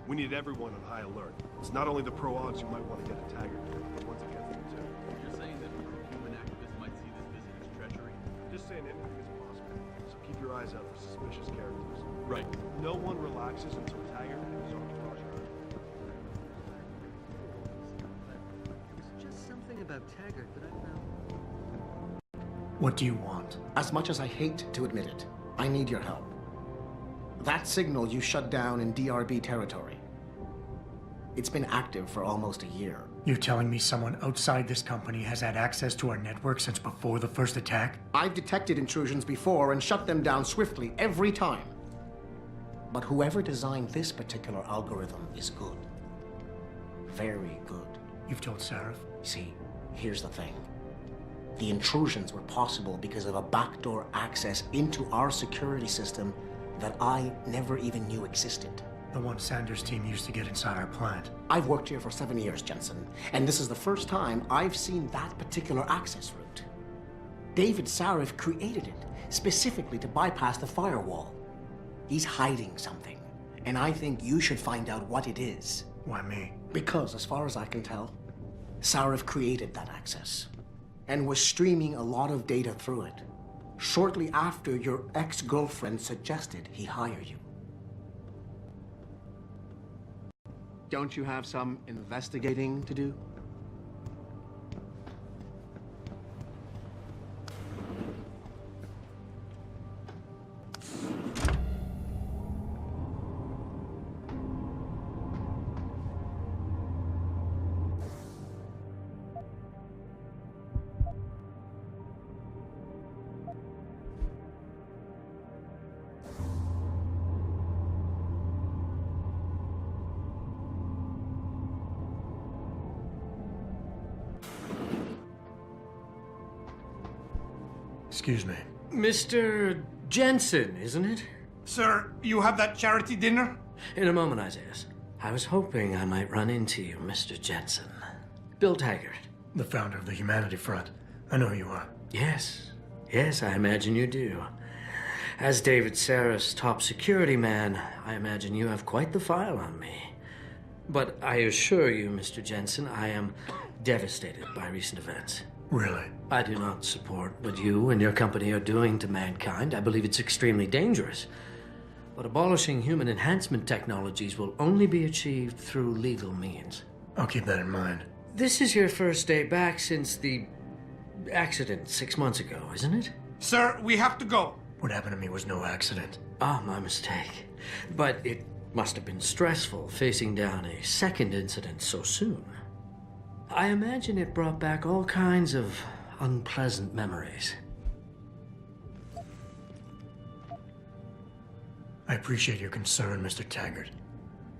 We need everyone on high alert. It's not only the pro-ogs who might want to get at Taggart, but the ones against him too. You're saying that human activists might see this visit as treachery? Just saying anything is possible, so keep your eyes out for suspicious characters. Right. No one relaxes until Taggart and his entourage are out. There's just something about Taggart that I found. What do you want? As much as I hate to admit it, I need your help. That signal you shut down in DRB territory. It's been active for almost a year. You're telling me someone outside this company has had access to our network since before the first attack? I've detected intrusions before and shut them down swiftly every time. But whoever designed this particular algorithm is good. Very good. You've told Sarif? See, here's the thing. The intrusions were possible because of a backdoor access into our security system that I never even knew existed. The one Sanders' team used to get inside our plant. I've worked here for 7 years, Jensen, and this is the first time I've seen that particular access route. David Sarif created it specifically to bypass the firewall. He's hiding something, and I think you should find out what it is. Why me? Because, as far as I can tell, Sarif created that access and was streaming a lot of data through it shortly after your ex-girlfriend suggested he hire you. Don't you have some investigating to do? Excuse me. Mr. Jensen, isn't it? Sir, you have that charity dinner? In a moment, Isaiah. I was hoping I might run into you, Mr. Jensen. Bill Taggart. The founder of the Humanity Front. I know who you are. Yes. Yes, I imagine you do. As David Sarris' top security man, I imagine you have quite the file on me. But I assure you, Mr. Jensen, I am devastated by recent events. Really? I do not support what you and your company are doing to mankind. I believe it's extremely dangerous. But abolishing human enhancement technologies will only be achieved through legal means. I'll keep that in mind. This is your first day back since the accident 6 months ago, isn't it? Sir, we have to go. What happened to me was no accident. Ah, my mistake. But it must have been stressful facing down a second incident so soon. I imagine it brought back all kinds of unpleasant memories. I appreciate your concern, Mr. Taggart,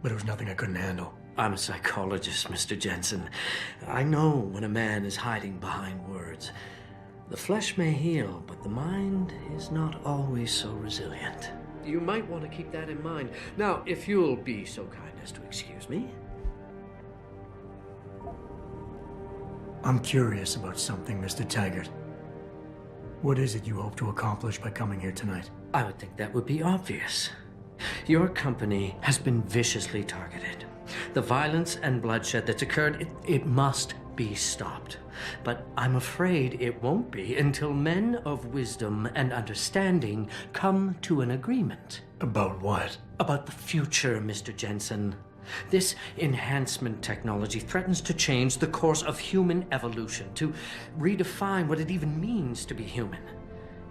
but it was nothing I couldn't handle. I'm a psychologist, Mr. Jensen. I know when a man is hiding behind words. The flesh may heal, but the mind is not always so resilient. You might want to keep that in mind. Now, if you'll be so kind as to excuse me. I'm curious about something, Mr. Taggart. What is it you hope to accomplish by coming here tonight? I would think that would be obvious. Your company has been viciously targeted. The violence and bloodshed that's occurred, it must be stopped. But I'm afraid it won't be until men of wisdom and understanding come to an agreement. About what? About the future, Mr. Jensen. This enhancement technology threatens to change the course of human evolution, to redefine what it even means to be human.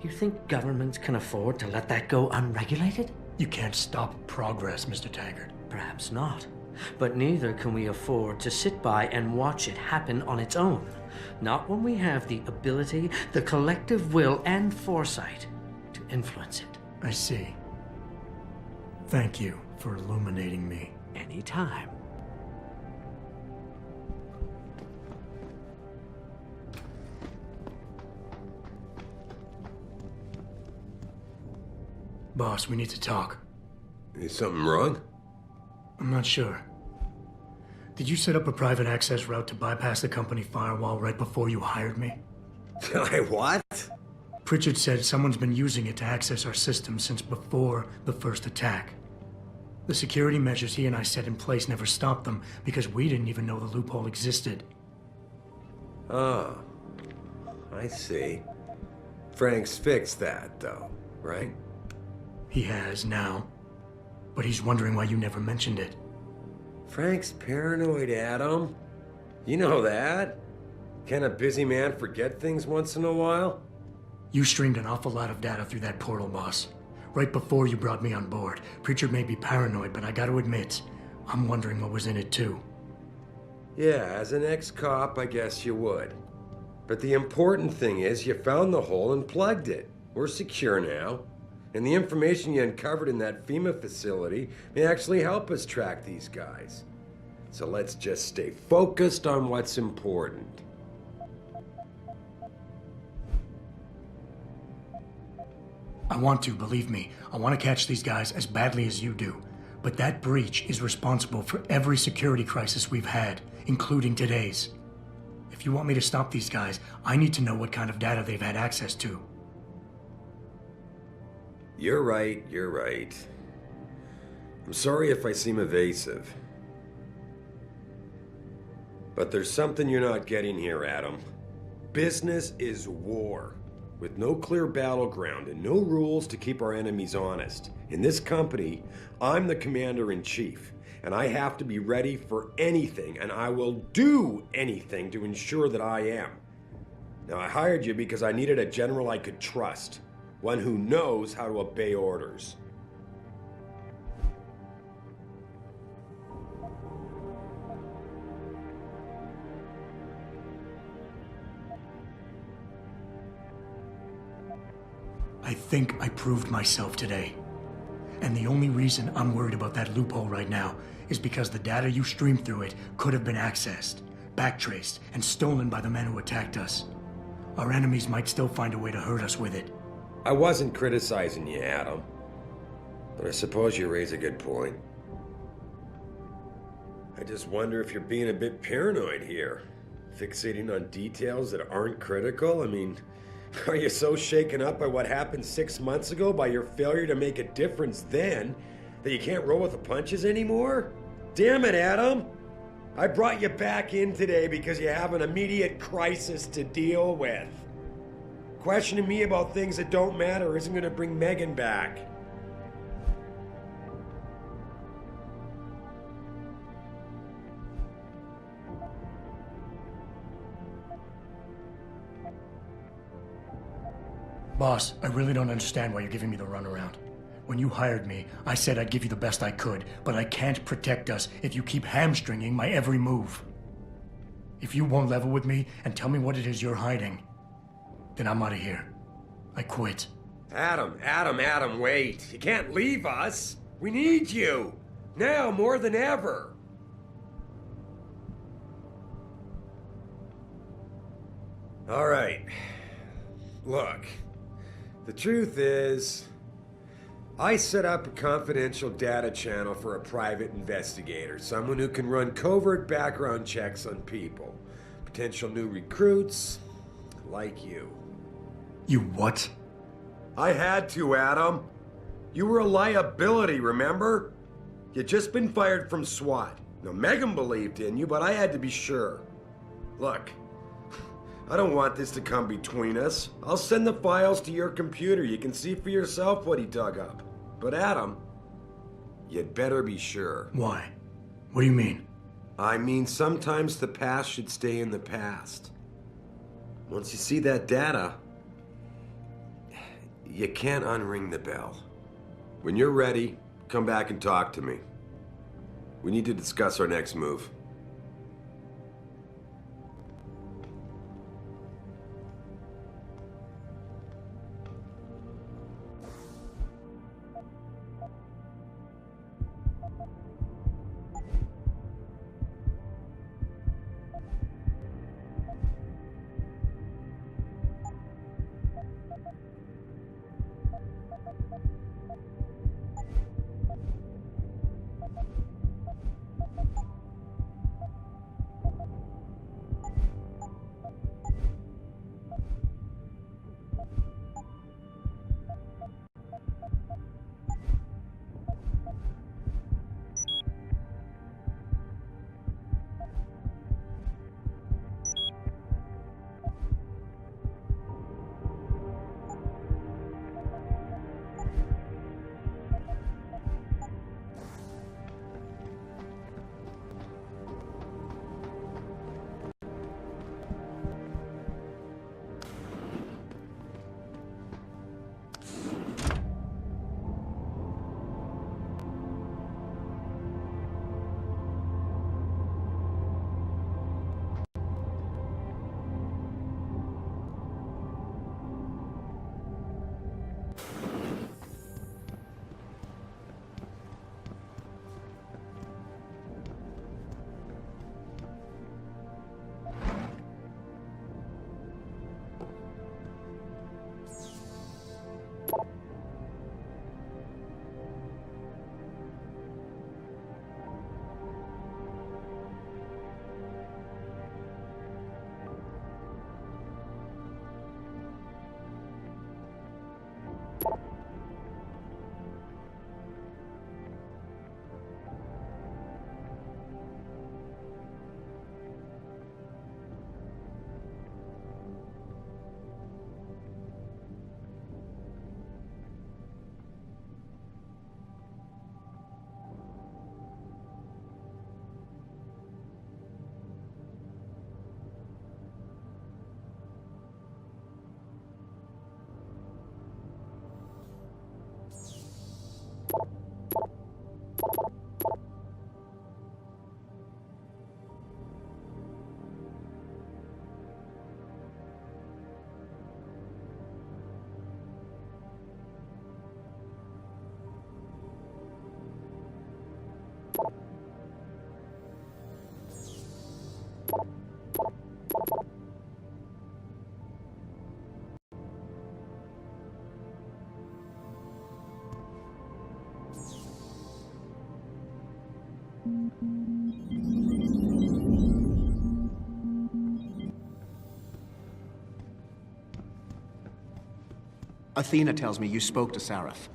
You think governments can afford to let that go unregulated? You can't stop progress, Mr. Taggart. Perhaps not. But neither can we afford to sit by and watch it happen on its own. Not when we have the ability, the collective will, and foresight to influence it. I see. Thank you for illuminating me. Anytime. Boss, we need to talk. Is something wrong? I'm not sure. Did you set up a private access route to bypass the company firewall right before you hired me? What? Pritchard said someone's been using it to access our system since before the first attack. The security measures he and I set in place never stopped them because we didn't even know the loophole existed. Oh, I see. Frank's fixed that, though, right? He has now. But he's wondering why you never mentioned it. Frank's paranoid, Adam. You know that. Can a busy man forget things once in a while? You streamed an awful lot of data through that portal, boss. Right before you brought me on board. Preacher may be paranoid, but I gotta admit, I'm wondering what was in it too. Yeah, as an ex-cop, I guess you would. But the important thing is you found the hole and plugged it. We're secure now. And the information you uncovered in that FEMA facility may actually help us track these guys. So let's just stay focused on what's important. I want to, believe me. I want to catch these guys as badly as you do. But that breach is responsible for every security crisis we've had, including today's. If you want me to stop these guys, I need to know what kind of data they've had access to. You're right, you're right. I'm sorry if I seem evasive. But there's something you're not getting here, Adam. Business is war. With no clear battleground and no rules to keep our enemies honest. In this company, I'm the commander-in-chief, and I have to be ready for anything, and I will do anything to ensure that I am. Now, I hired you because I needed a general I could trust, one who knows how to obey orders. I think I proved myself today. And the only reason I'm worried about that loophole right now is because the data you streamed through it could have been accessed, backtraced, and stolen by the men who attacked us. Our enemies might still find a way to hurt us with it. I wasn't criticizing you, Adam. But I suppose you raise a good point. I just wonder if you're being a bit paranoid here. Fixating on details that aren't critical? I mean, are you so shaken up by what happened 6 months ago, by your failure to make a difference then, that you can't roll with the punches anymore? Damn it, Adam! I brought you back in today because you have an immediate crisis to deal with. Questioning me about things that don't matter isn't going to bring Megan back. Boss, I really don't understand why you're giving me the runaround. When you hired me, I said I'd give you the best I could, but I can't protect us if you keep hamstringing my every move. If you won't level with me and tell me what it is you're hiding, then I'm out of here. I quit. Adam, wait. You can't leave us. We need you. Now more than ever. All right. Look. The truth is, I set up a confidential data channel for a private investigator, someone who can run covert background checks on people, potential new recruits, like you. You what? I had to, Adam. You were a liability, remember? You'd just been fired from SWAT. Now, Megan believed in you, but I had to be sure. Look. I don't want this to come between us. I'll send the files to your computer. You can see for yourself what he dug up. But Adam, you'd better be sure. Why? What do you mean? I mean, sometimes the past should stay in the past. Once you see that data, you can't unring the bell. When you're ready, come back and talk to me. We need to discuss our next move. Athena tells me you spoke to Sarif.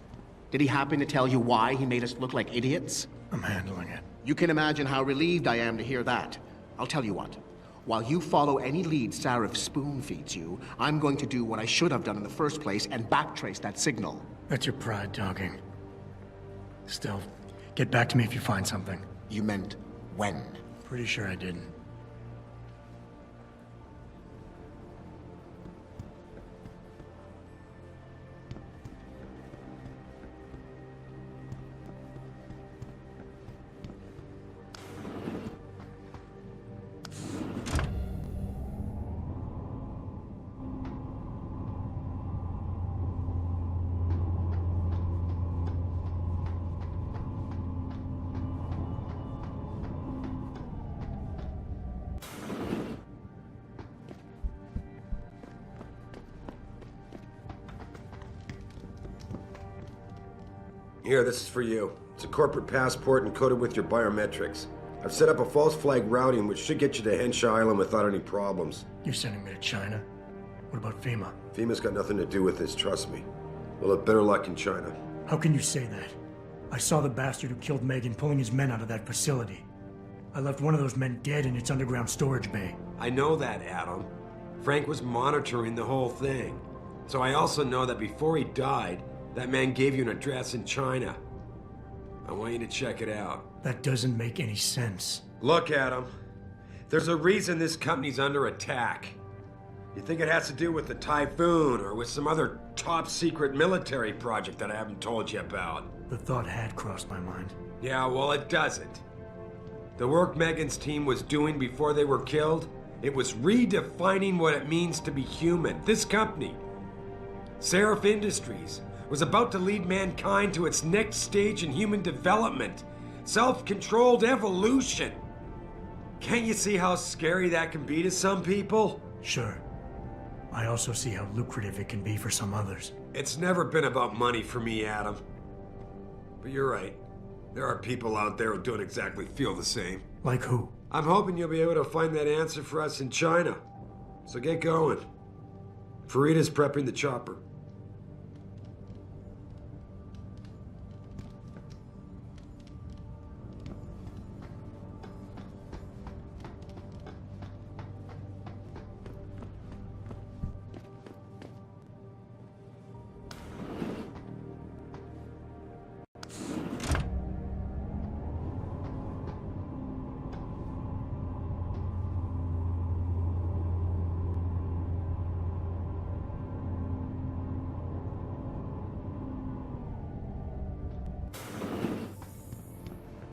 Did he happen to tell you why he made us look like idiots? I'm handling it. You can imagine how relieved I am to hear that. I'll tell you what. While you follow any lead Sarif spoon-feeds you, I'm going to do what I should have done in the first place and backtrace that signal. That's your pride talking. Still, get back to me if you find something. You meant when? Pretty sure I didn't. Here, this is for you. It's a corporate passport encoded with your biometrics. I've set up a false flag routing which should get you to Henshaw Island without any problems. You're sending me to China? What about FEMA? FEMA's got nothing to do with this, trust me. We'll have better luck in China. How can you say that? I saw the bastard who killed Megan pulling his men out of that facility. I left one of those men dead in its underground storage bay. I know that, Adam. Frank was monitoring the whole thing. So I also know that before he died, that man gave you an address in China. I want you to check it out. That doesn't make any sense. Look, Adam. There's a reason this company's under attack. You think it has to do with the typhoon or with some other top secret military project that I haven't told you about? The thought had crossed my mind. Yeah, well, it doesn't. The work Megan's team was doing before they were killed, it was redefining what it means to be human. This company, Seraph Industries, was about to lead mankind to its next stage in human development. Self-controlled evolution. Can't you see how scary that can be to some people? Sure. I also see how lucrative it can be for some others. It's never been about money for me, Adam. But you're right. There are people out there who don't exactly feel the same. Like who? I'm hoping you'll be able to find that answer for us in China. So get going. Farida's prepping the chopper.